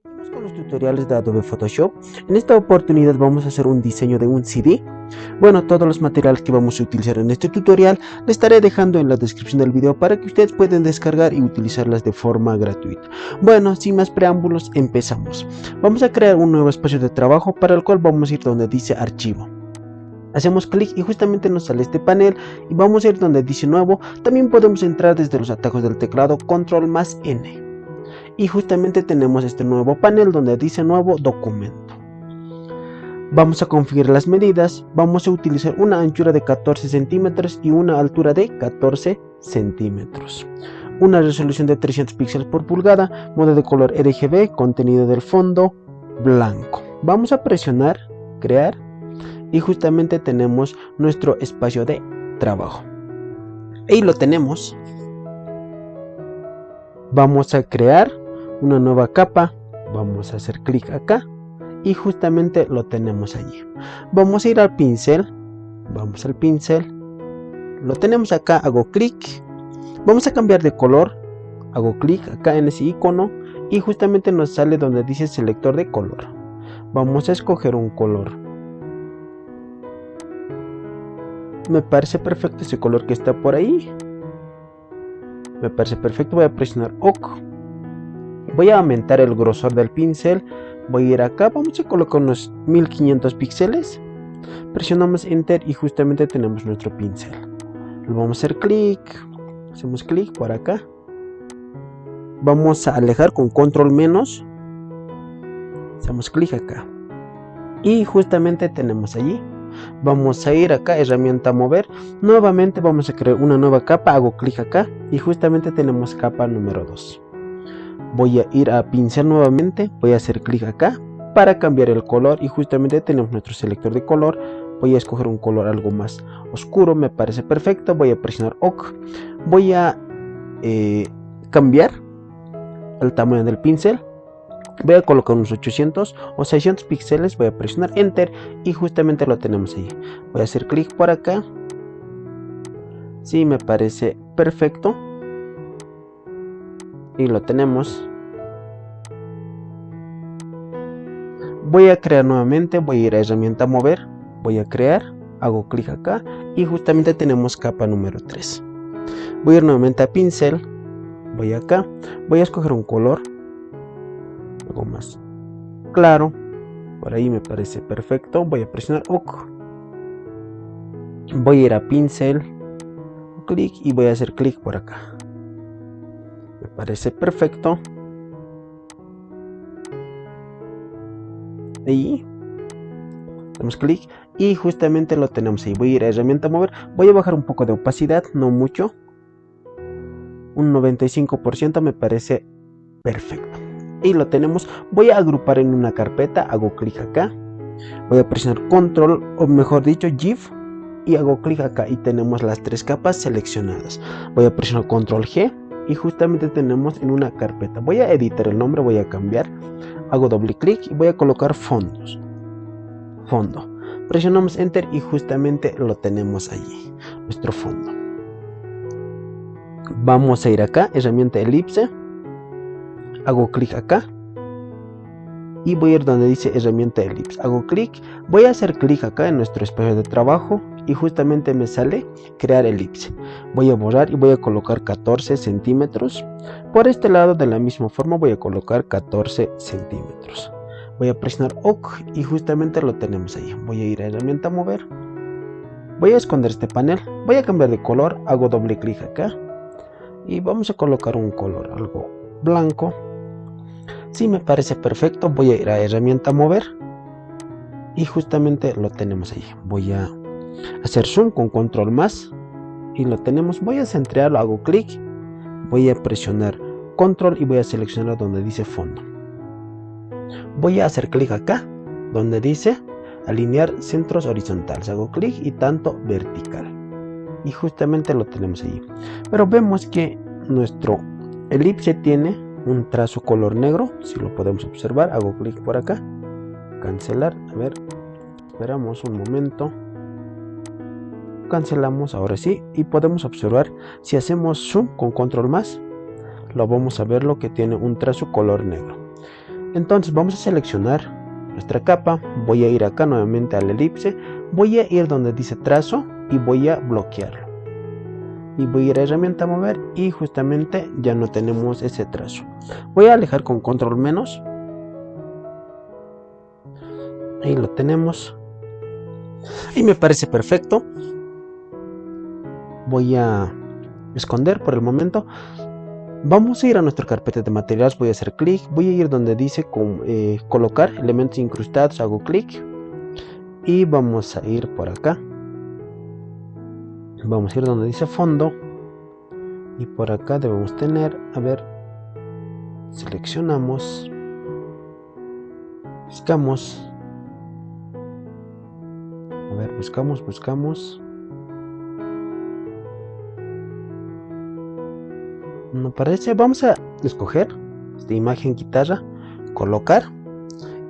Seguimos con los tutoriales de Adobe Photoshop. En esta oportunidad vamos a hacer un diseño de un CD. Bueno, todos los materiales que vamos a utilizar en este tutorial les estaré dejando en la descripción del video para que ustedes puedan descargar y utilizarlas de forma gratuita. Bueno, sin más preámbulos, empezamos. Vamos a crear un nuevo espacio de trabajo para el cual vamos a ir donde dice archivo. Hacemos clic y justamente nos sale este panel y vamos a ir donde dice nuevo. También podemos entrar desde los atajos del teclado control más N. Y justamente tenemos este nuevo panel donde dice nuevo documento. Vamos a configurar las medidas. Vamos a utilizar una anchura de 14 centímetros y una altura de 14 centímetros. Una resolución de 300 píxeles por pulgada, modo de color RGB, contenido del fondo blanco. Vamos a presionar crear y justamente tenemos nuestro espacio de trabajo. Ahí lo tenemos. Vamos a crear una nueva capa, vamos a hacer clic acá y justamente lo tenemos allí. Vamos a ir al pincel, vamos al pincel, lo tenemos acá, hago clic, vamos a cambiar de color, hago clic acá en ese icono y justamente nos sale donde dice selector de color. Vamos a escoger un color. Me parece perfecto ese color que está por ahí. Me parece perfecto, voy a presionar OK. Voy a aumentar el grosor del pincel. Voy a ir acá, vamos a colocar unos 1500 píxeles. Presionamos Enter y justamente tenemos nuestro pincel. Lo vamos a hacer clic. Hacemos clic por acá. Vamos a alejar con control menos. Hacemos clic acá. Y justamente tenemos allí. Vamos a ir acá, herramienta mover. Nuevamente vamos a crear una nueva capa. Hago clic acá y justamente tenemos capa número 2. Voy a ir a pincel nuevamente, voy a hacer clic acá para cambiar el color y justamente tenemos nuestro selector de color. Voy a escoger un color algo más oscuro, me parece perfecto, voy a presionar OK. Voy a cambiar el tamaño del pincel, voy a colocar unos 800 o 600 píxeles, voy a presionar Enter y justamente lo tenemos ahí. Voy a hacer clic por acá, sí, me parece perfecto. Y lo tenemos. Voy a crear nuevamente, voy a ir a herramienta mover, voy a crear, hago clic acá y justamente tenemos capa número 3. Voy a ir nuevamente a pincel, voy acá, voy a escoger un color, algo más claro, por ahí me parece perfecto, voy a presionar OK. Voy a ir a pincel, clic y voy a hacer clic por acá. Me parece perfecto. Ahí damos clic y justamente lo tenemos ahí. Voy a ir a herramienta mover, voy a bajar un poco de opacidad, no mucho, un 95%, me parece perfecto. Y lo tenemos. Voy a agrupar en una carpeta, hago clic acá, voy a presionar control o mejor dicho Shift y hago clic acá y tenemos las 3 capas seleccionadas. Voy a presionar control G y justamente tenemos en una carpeta. Voy a editar el nombre, voy a cambiar, hago doble clic y voy a colocar fondos, fondo. Presionamos Enter y justamente lo tenemos allí, nuestro fondo. Vamos a ir acá, herramienta elipse, hago clic acá y voy a ir donde dice herramienta elipse, hago clic, voy a hacer clic acá en nuestro espacio de trabajo y justamente me sale crear elipse. Voy a borrar y voy a colocar 14 centímetros. Por este lado de la misma forma voy a colocar 14 centímetros. Voy a presionar OK y justamente lo tenemos ahí. Voy a ir a herramienta mover. Voy a esconder este panel. Voy a cambiar de color. Hago doble clic acá. Y vamos a colocar un color algo blanco. Sí, me parece perfecto. Voy a ir a herramienta mover. Y justamente lo tenemos ahí. Voy a hacer zoom con control más y lo tenemos. Voy a centrarlo, hago clic, voy a presionar control y voy a seleccionar donde dice fondo. Voy a hacer clic acá donde dice alinear centros horizontales, hago clic y tanto vertical y justamente lo tenemos allí. Pero vemos que nuestro elipse tiene un trazo color negro, si lo podemos observar. Hago clic por acá, cancelar, a ver, esperamos un momento, cancelamos, ahora sí, y podemos observar, si hacemos zoom con control más, lo vamos a ver lo que tiene un trazo color negro. Entonces vamos a seleccionar nuestra capa, voy a ir acá nuevamente al elipse, voy a ir donde dice trazo y voy a bloquearlo. Y voy a ir a herramienta mover y justamente ya no tenemos ese trazo. Voy a alejar con control menos. Ahí lo tenemos. Y me parece perfecto. Voy a esconder por el momento. Vamos a ir a nuestra carpeta de materiales, voy a hacer clic, voy a ir donde dice colocar elementos incrustados, hago clic y vamos a ir por acá. Vamos a ir donde dice fondo y por acá debemos tener, a ver, seleccionamos, buscamos, a ver, buscamos. No parece, vamos a escoger esta imagen guitarra, colocar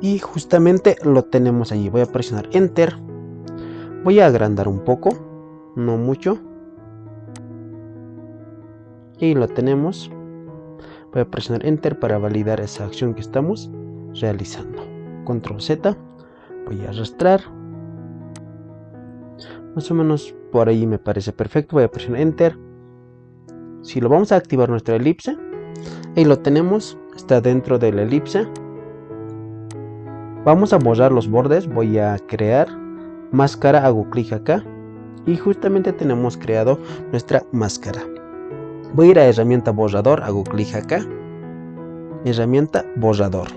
y justamente lo tenemos allí. Voy a presionar enter, voy a agrandar un poco, no mucho, y lo tenemos. Voy a presionar enter para validar esa acción que estamos realizando. Control Z, voy a arrastrar, más o menos por ahí me parece perfecto. Voy a presionar enter. Si lo vamos a activar nuestra elipse, ahí lo tenemos, está dentro de la elipse. Vamos a borrar los bordes, voy a crear máscara, hago clic acá y justamente tenemos creado nuestra máscara. Voy a ir a herramienta borrador, hago clic acá, herramienta borrador.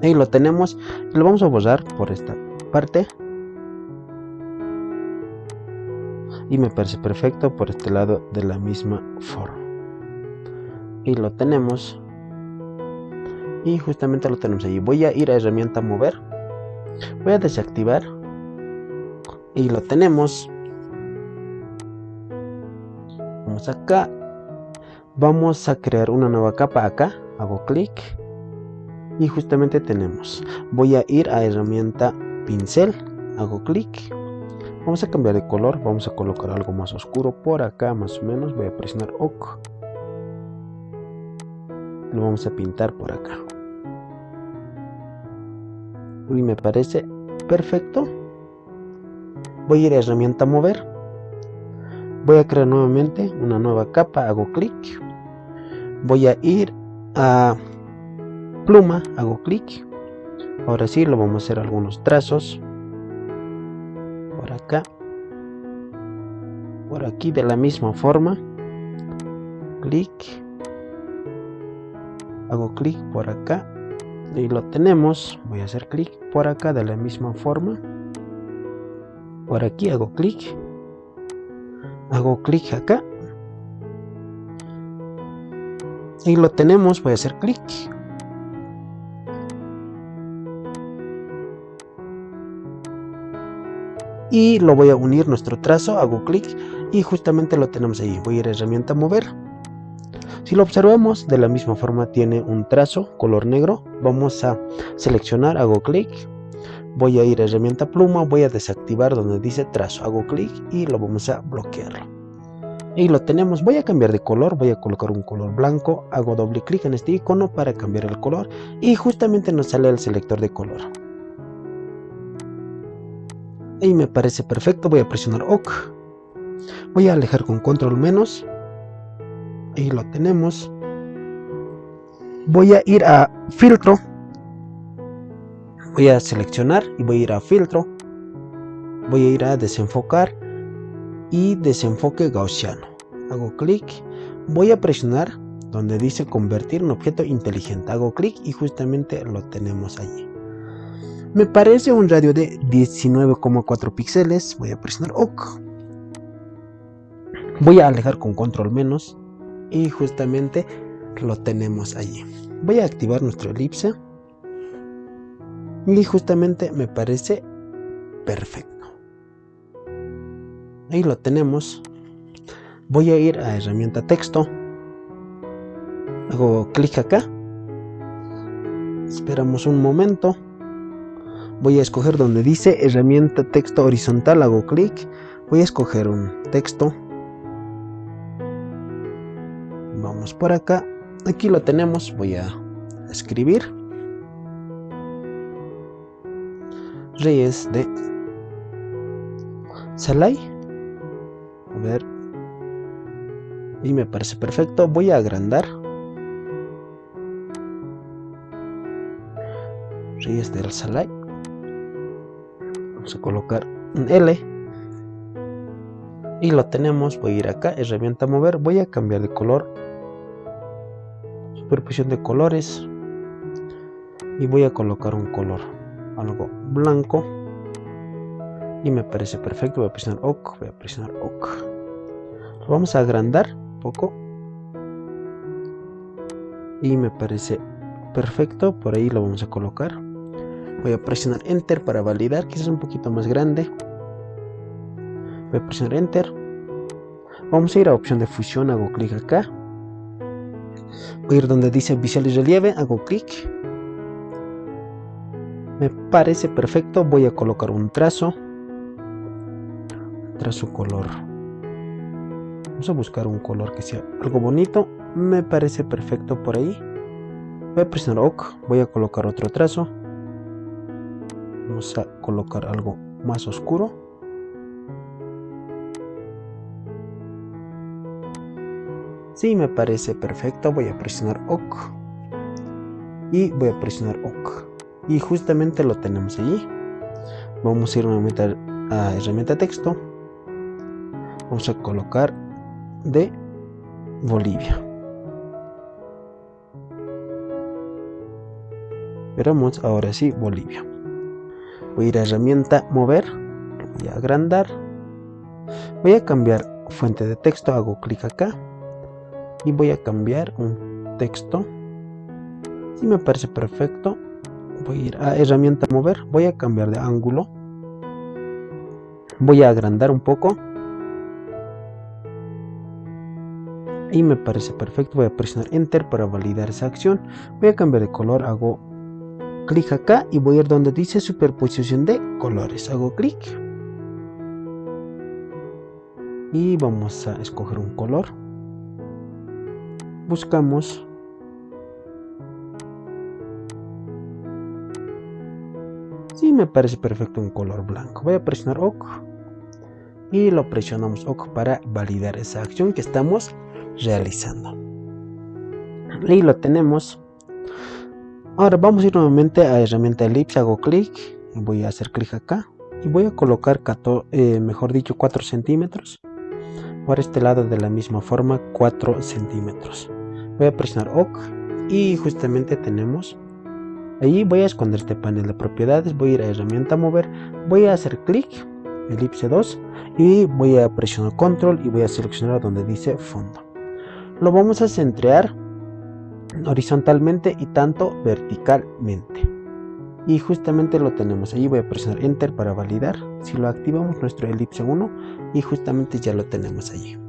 Ahí lo tenemos, lo vamos a borrar por esta parte. Y me parece perfecto por este lado de la misma forma. Y lo tenemos. Y justamente lo tenemos allí. Voy a ir a herramienta mover. Voy a desactivar. Y lo tenemos. Vamos acá. Vamos a crear una nueva capa acá. Hago clic. Y justamente tenemos. Voy a ir a herramienta pincel. Hago clic. Vamos a cambiar de color, vamos a colocar algo más oscuro por acá más o menos, voy a presionar OK. Lo vamos a pintar por acá. Y me parece perfecto. Voy a ir a herramienta mover. Voy a crear nuevamente una nueva capa, hago clic. Voy a ir a pluma, hago clic. Ahora sí, lo vamos a hacer algunos trazos. Por acá, por aquí de la misma forma, clic, hago clic por acá y lo tenemos. Voy a hacer clic por acá de la misma forma, por aquí hago clic acá y lo tenemos. Voy a hacer clic. Y lo voy a unir nuestro trazo, hago clic y justamente lo tenemos ahí. Voy a ir a herramienta mover. Si lo observamos de la misma forma tiene un trazo color negro. Vamos a seleccionar, hago clic. Voy a ir a herramienta pluma, voy a desactivar donde dice trazo, hago clic y lo vamos a bloquear. Y lo tenemos. Voy a cambiar de color, voy a colocar un color blanco, hago doble clic en este icono para cambiar el color y justamente nos sale el selector de color. Y me parece perfecto, voy a presionar OK. Voy a alejar con control menos. Ahí lo tenemos. Voy a ir a filtro. Voy a seleccionar y voy a ir a filtro. Voy a ir a desenfocar y desenfoque gaussiano. Hago clic. Voy a presionar donde dice convertir en objeto inteligente. Hago clic y justamente lo tenemos allí. Me parece un radio de 19,4 píxeles. Voy a presionar OK. Voy a alejar con control menos. Y justamente lo tenemos allí. Voy a activar nuestro elipse. Y justamente me parece perfecto. Ahí lo tenemos. Voy a ir a herramienta texto. Hago clic acá. Esperamos un momento. Voy a escoger donde dice herramienta texto horizontal, hago clic. Voy a escoger un texto. Vamos por acá. Aquí lo tenemos. Voy a escribir Reyes de Salai. A ver. Y me parece perfecto. Voy a agrandar Reyes del Salai. Vamos a colocar un L. Y lo tenemos. Voy a ir acá, herramienta mover. Voy a cambiar de color. Superposición de colores. Y voy a colocar un color algo blanco. Y me parece perfecto. Voy a presionar OK. Voy a presionar OK. Lo vamos a agrandar un poco. Y me parece perfecto. Por ahí lo vamos a colocar. Voy a presionar Enter para validar. Quizás un poquito más grande. Voy a presionar Enter. Vamos a ir a opción de fusión. Hago clic acá. Voy a ir donde dice visual y relieve. Hago clic. Me parece perfecto. Voy a colocar un trazo. Trazo color. Vamos a buscar un color que sea algo bonito. Me parece perfecto por ahí. Voy a presionar OK. Voy a colocar otro trazo. Vamos a colocar algo más oscuro. Sí, me parece perfecto. Voy a presionar OK. Y voy a presionar OK. Y justamente lo tenemos allí. Vamos a ir nuevamente a herramienta texto. Vamos a colocar de Bolivia. Veremos ahora sí Bolivia. Voy a ir a herramienta mover. Voy a agrandar. Voy a cambiar fuente de texto. Hago clic acá. Y voy a cambiar un texto. Si me parece perfecto. Voy a ir a herramienta mover. Voy a cambiar de ángulo. Voy a agrandar un poco. Y me parece perfecto. Voy a presionar Enter para validar esa acción. Voy a cambiar de color. Hago clic acá y voy a ir donde dice superposición de colores. Hago clic. Y vamos a escoger un color. Buscamos. Sí, me parece perfecto un color blanco. Voy a presionar OK. Y lo presionamos OK para validar esa acción que estamos realizando. Y lo tenemos. Ahora vamos a ir nuevamente a herramienta elipse. Hago clic y voy a hacer clic acá. Y voy a colocar 4 centímetros. Por este lado de la misma forma 4 centímetros. Voy a presionar OK. Y justamente tenemos. Ahí voy a esconder este panel de propiedades. Voy a ir a herramienta mover. Voy a hacer clic. Elipse 2. Y voy a presionar control. Y voy a seleccionar donde dice fondo. Lo vamos a centrar horizontalmente y tanto verticalmente. Y justamente lo tenemos. Allí voy a presionar Enter para validar. Si lo activamos nuestro elipse 1. Y justamente ya lo tenemos allí.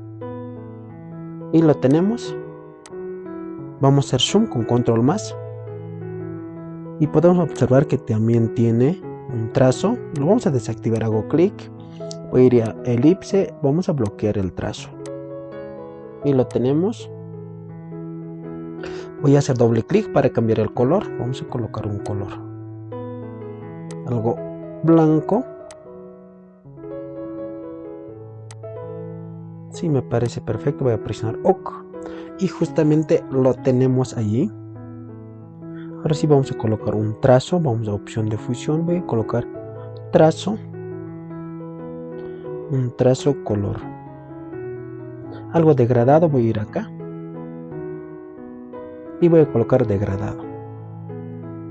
Y lo tenemos. Vamos a hacer zoom con control más. Y podemos observar que también tiene un trazo. Lo vamos a desactivar. Hago clic. Voy a ir a elipse. Vamos a bloquear el trazo. Y lo tenemos. Voy a hacer doble clic para cambiar el color. Vamos a colocar un color algo blanco. Sí, me parece perfecto. Voy a presionar OK. Y justamente lo tenemos allí. Ahora sí vamos a colocar un trazo. Vamos a opción de fusión. Voy a colocar trazo. Un trazo color algo degradado. Voy a ir acá. Y voy a colocar degradado.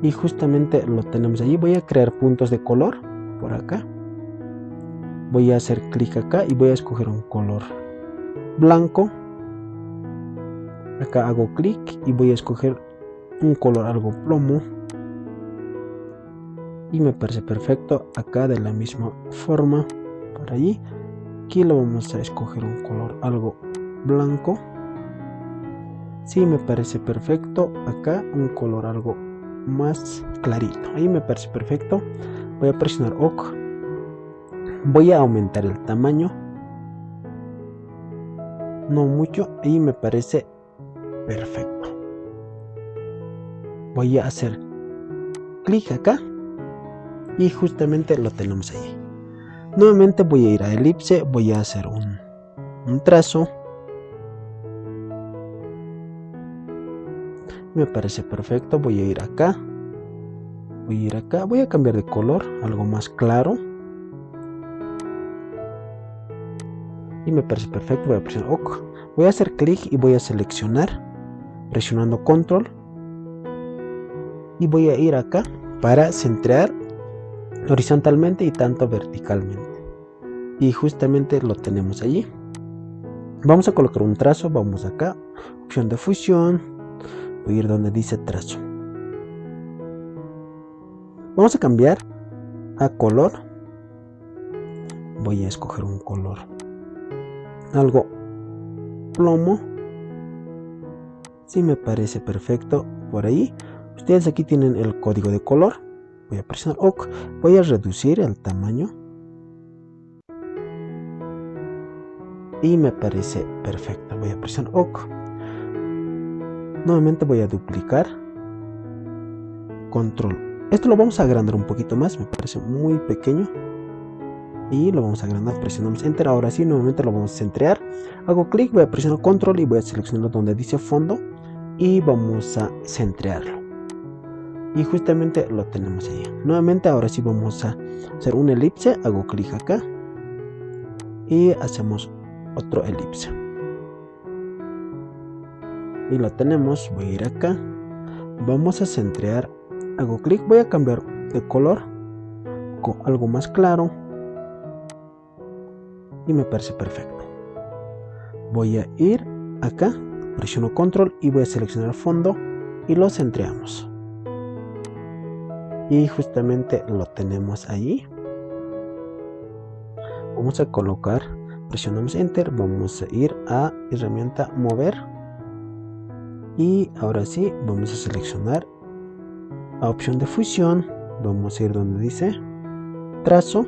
Y justamente lo tenemos allí. Voy a crear puntos de color por acá. Voy a hacer clic acá y voy a escoger un color blanco. Acá hago clic y voy a escoger un color algo plomo. Y me parece perfecto. Acá de la misma forma por allí. Aquí lo vamos a escoger un color algo blanco. Sí, me parece perfecto. Acá un color algo más clarito. Ahí me parece perfecto. Voy a presionar OK. Voy a aumentar el tamaño. No mucho. Ahí me parece perfecto. voy a hacer clic acá y justamente lo tenemos ahí. Nuevamente voy a ir a elipse, voy a hacer un trazo. Me parece perfecto. Voy a ir acá, voy a cambiar de color, algo más claro. Y me parece perfecto. Voy a presionar OK. Voy a hacer clic y voy a seleccionar, presionando control. Y voy a ir acá para centrar horizontalmente y tanto verticalmente. Y justamente lo tenemos allí. Vamos a colocar un trazo. Vamos acá, opción de fusión. Voy a ir donde dice trazo. Vamos a cambiar a color. Voy a escoger un color algo plomo. Sí, me parece perfecto. Por ahí ustedes aquí tienen el código de color. Voy a presionar OK. Voy a reducir el tamaño y me parece perfecto. Voy a presionar OK. Nuevamente voy a duplicar, control. Esto lo vamos a agrandar un poquito más, me parece muy pequeño. Y lo vamos a agrandar, presionamos enter. Ahora sí, nuevamente lo vamos a centrar. Hago clic, voy a presionar control y voy a seleccionar donde dice fondo. Y vamos a centrarlo. Y justamente lo tenemos ahí. Nuevamente ahora sí vamos a hacer un elipse. Hago clic acá. Y hacemos otro elipse. Y lo tenemos. Voy a ir acá. Vamos a centrar. Hago clic, voy a cambiar de color con algo más claro. Y me parece perfecto. Voy a ir acá, presiono control y voy a seleccionar fondo y lo centramos. Y justamente lo tenemos allí. Vamos a colocar, presionamos enter, vamos a ir a herramienta mover. Y ahora sí, vamos a seleccionar a opción de fusión. Vamos a ir donde dice trazo.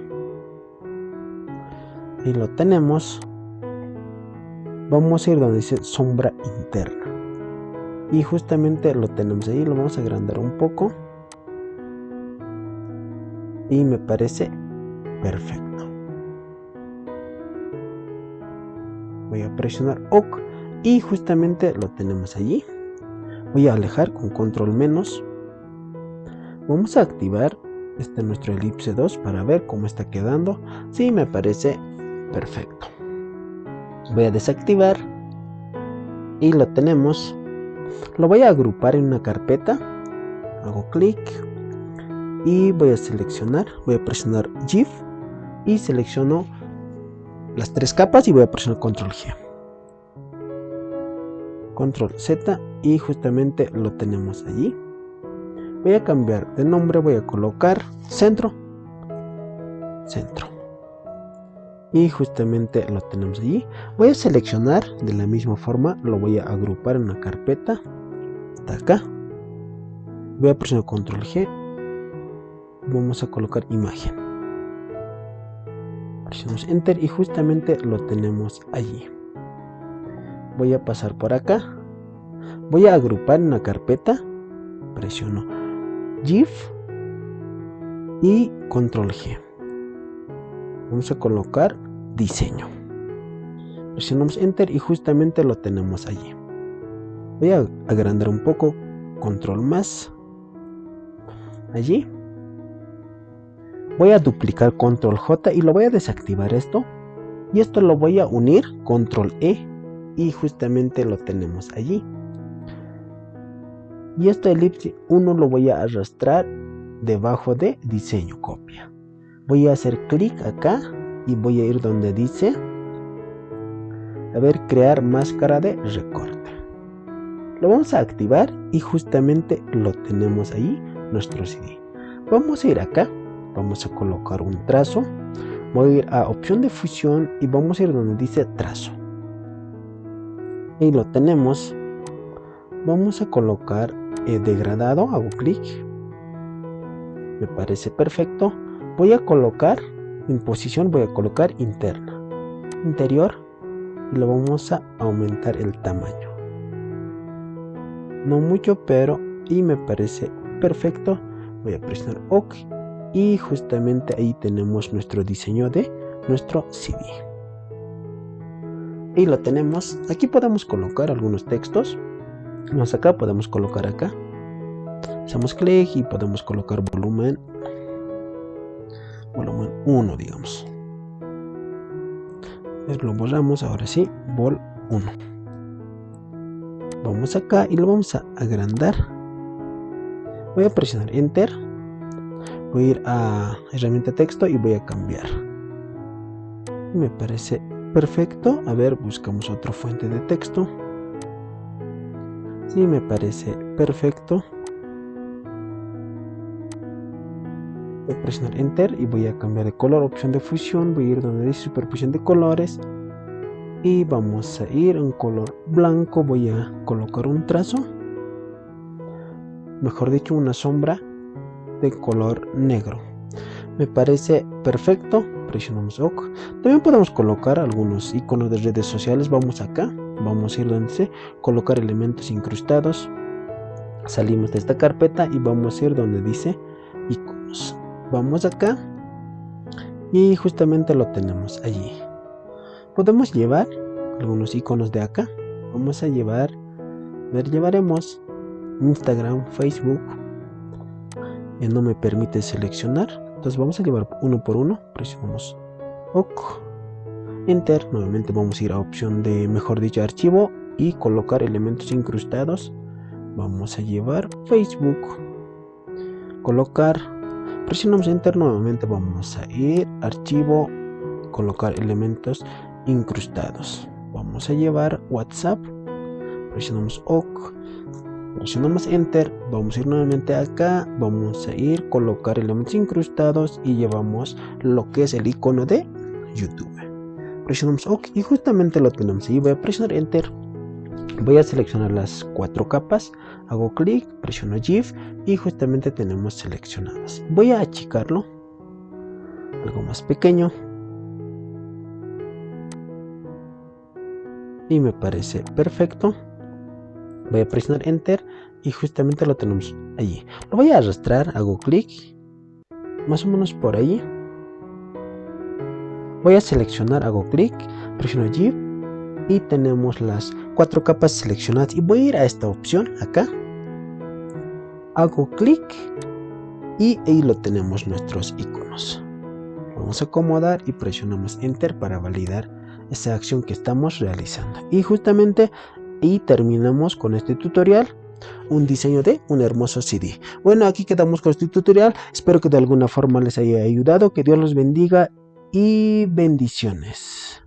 Y lo tenemos. Vamos a ir donde dice sombra interna. Y justamente lo tenemos ahí. Lo vamos a agrandar un poco. Y me parece perfecto. Voy a presionar OK. Y justamente lo tenemos allí. Voy a alejar con control menos. Vamos a activar nuestro elipse 2 para ver cómo está quedando. Sí, me parece perfecto. Voy a desactivar y lo tenemos. Lo voy a agrupar en una carpeta. Hago clic y voy a seleccionar. Voy a presionar Shift y selecciono las tres capas y voy a presionar control G, control Z y justamente lo tenemos allí. Voy a cambiar de nombre. Voy a colocar centro. Y justamente lo tenemos allí. Voy a seleccionar de la misma forma. Lo voy a agrupar en una carpeta. Hasta acá. Voy a presionar control G. Vamos a colocar imagen. Presionamos enter y justamente lo tenemos allí. Voy a pasar por acá. Voy a agrupar en una carpeta. Presiono Shift y control G. Vamos a colocar diseño. Presionamos enter y justamente lo tenemos allí. Voy a agrandar un poco. Control más. Allí. Voy a duplicar control J y lo voy a desactivar esto. Y esto lo voy a unir. Control E. Y justamente lo tenemos allí. Y este elipse 1 lo voy a arrastrar debajo de diseño copia. Voy a hacer clic acá y voy a ir donde dice, a ver, crear máscara de recorte. Lo vamos a activar y justamente lo tenemos ahí, nuestro CD. Vamos a ir acá, vamos a colocar un trazo. Voy a ir a opción de fusión y vamos a ir donde dice trazo. Y lo tenemos. Vamos a colocar degradado, hago clic. Me parece perfecto. Voy a colocar en posición, voy a colocar interna, interior y lo vamos a aumentar el tamaño. No mucho, pero y me parece perfecto. Voy a presionar OK y justamente ahí tenemos nuestro diseño de nuestro CD. Y lo tenemos. Aquí podemos colocar algunos textos. Vamos acá, podemos colocar acá. Hacemos clic y podemos colocar volumen 1, digamos. Lo borramos, ahora sí, vol 1. Vamos acá y lo vamos a agrandar. Voy a presionar Enter. Voy a ir a herramienta texto y voy a cambiar. Me parece perfecto. A ver, buscamos otra fuente de texto. Sí, me parece perfecto. Voy a presionar Enter y voy a cambiar de color, opción de fusión. Voy a ir donde dice superposición de colores y vamos a ir en color blanco. Voy a colocar un trazo, mejor dicho una sombra de color negro. Me parece perfecto. Presionamos OK. También podemos colocar algunos iconos de redes sociales. Vamos acá, vamos a ir donde dice colocar elementos incrustados. Salimos de esta carpeta y vamos a ir donde dice iconos. Vamos acá y justamente lo tenemos allí. Podemos llevar algunos iconos de acá. Vamos a llevar, llevaremos Instagram, Facebook. No me permite seleccionar, entonces vamos a llevar uno por uno. Presionamos OK, Enter. Nuevamente vamos a ir a opción de, mejor dicho, archivo y colocar elementos incrustados. Vamos a llevar Facebook, colocar. Presionamos Enter. Nuevamente vamos a ir archivo, colocar elementos incrustados. Vamos a llevar WhatsApp. Presionamos OK. Presionamos Enter. Vamos a ir nuevamente acá. Vamos a ir colocar elementos incrustados y llevamos lo que es el icono de YouTube. Presionamos OK y justamente lo tenemos ahí. Voy a presionar Enter. Voy a seleccionar las 4 capas, hago clic, presiono Shift y justamente tenemos seleccionadas. Voy a achicarlo, algo más pequeño, y me parece perfecto. Voy a presionar Enter y justamente lo tenemos allí. Lo voy a arrastrar, hago clic, más o menos por ahí. Voy a seleccionar, hago clic, presiono Shift y tenemos las 4 capas seleccionadas y voy a ir a esta opción acá, hago clic y ahí lo tenemos nuestros iconos. Vamos a acomodar y presionamos Enter para validar esa acción que estamos realizando. Y justamente ahí terminamos con este tutorial, un diseño de un hermoso CD. Bueno, aquí quedamos con este tutorial. Espero que de alguna forma les haya ayudado. Que Dios los bendiga y bendiciones.